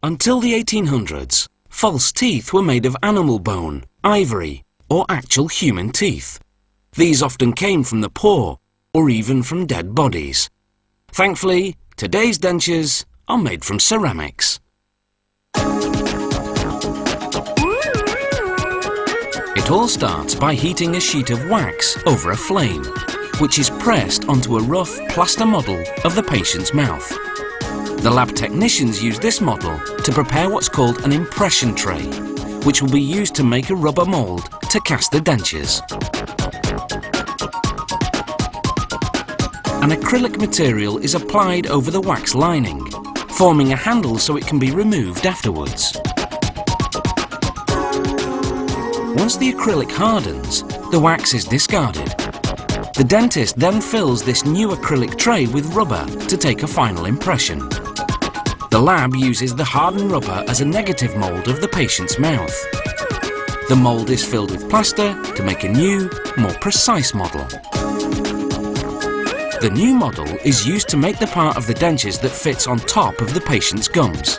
Until the 1800s, false teeth were made of animal bone, ivory, or actual human teeth. These often came from the poor, or even from dead bodies. Thankfully, today's dentures are made from ceramics. It all starts by heating a sheet of wax over a flame, which is pressed onto a rough plaster model of the patient's mouth. The lab technicians use this model to prepare what's called an impression tray, which will be used to make a rubber mould to cast the dentures. An acrylic material is applied over the wax lining, forming a handle so it can be removed afterwards. Once the acrylic hardens, the wax is discarded. The dentist then fills this new acrylic tray with rubber to take a final impression. The lab uses the hardened rubber as a negative mould of the patient's mouth. The mould is filled with plaster to make a new, more precise model. The new model is used to make the part of the dentures that fits on top of the patient's gums.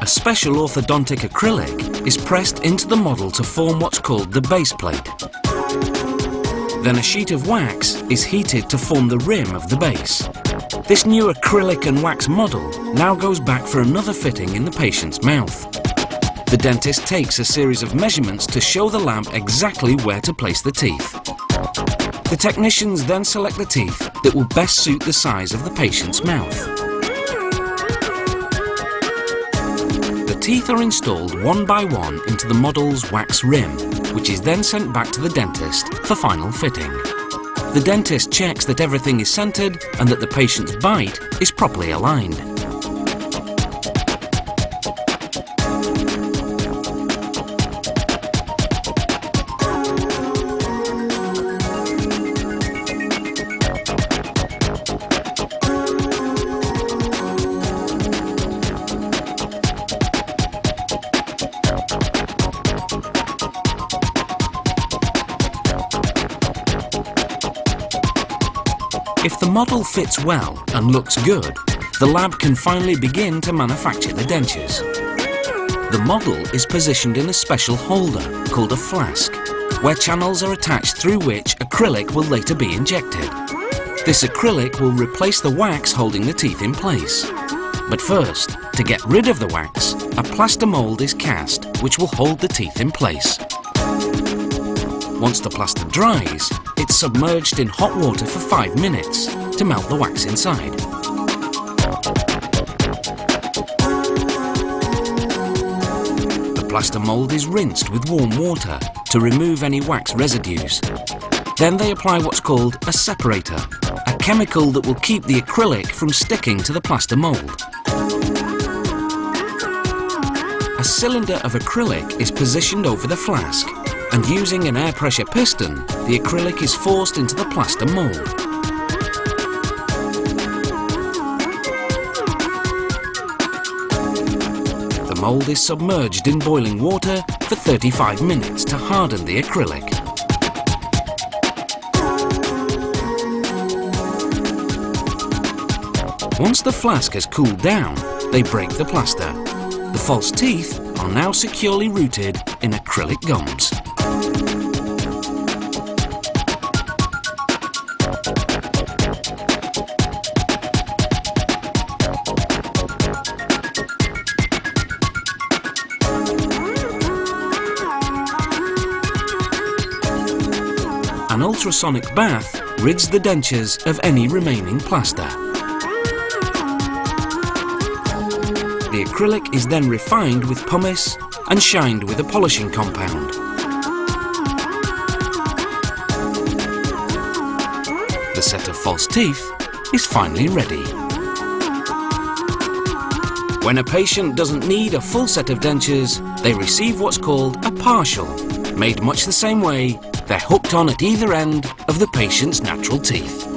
A special orthodontic acrylic is pressed into the model to form what's called the base plate. Then a sheet of wax is heated to form the rim of the base. This new acrylic and wax model now goes back for another fitting in the patient's mouth. The dentist takes a series of measurements to show the lab exactly where to place the teeth. The technicians then select the teeth that will best suit the size of the patient's mouth. The teeth are installed one by one into the model's wax rim, which is then sent back to the dentist for final fitting. The dentist checks that everything is centered and that the patient's bite is properly aligned. If the model fits well and looks good, the lab can finally begin to manufacture the dentures. The model is positioned in a special holder called a flask, where channels are attached through which acrylic will later be injected. This acrylic will replace the wax holding the teeth in place. But first, to get rid of the wax, a plaster mould is cast which will hold the teeth in place. Once the plaster dries, it's submerged in hot water for 5 minutes to melt the wax inside. The plaster mould is rinsed with warm water to remove any wax residues. Then they apply what's called a separator, a chemical that will keep the acrylic from sticking to the plaster mould. A cylinder of acrylic is positioned over the flask, and using an air pressure piston, the acrylic is forced into the plaster mould. The mould is submerged in boiling water for 35 minutes to harden the acrylic. Once the flask has cooled down, they break the plaster. The false teeth are now securely rooted in acrylic gums. An ultrasonic bath rids the dentures of any remaining plaster. The acrylic is then refined with pumice and shined with a polishing compound. The set of false teeth is finally ready. When a patient doesn't need a full set of dentures, they receive what's called a partial, made much the same way they're hooked on at either end of the patient's natural teeth.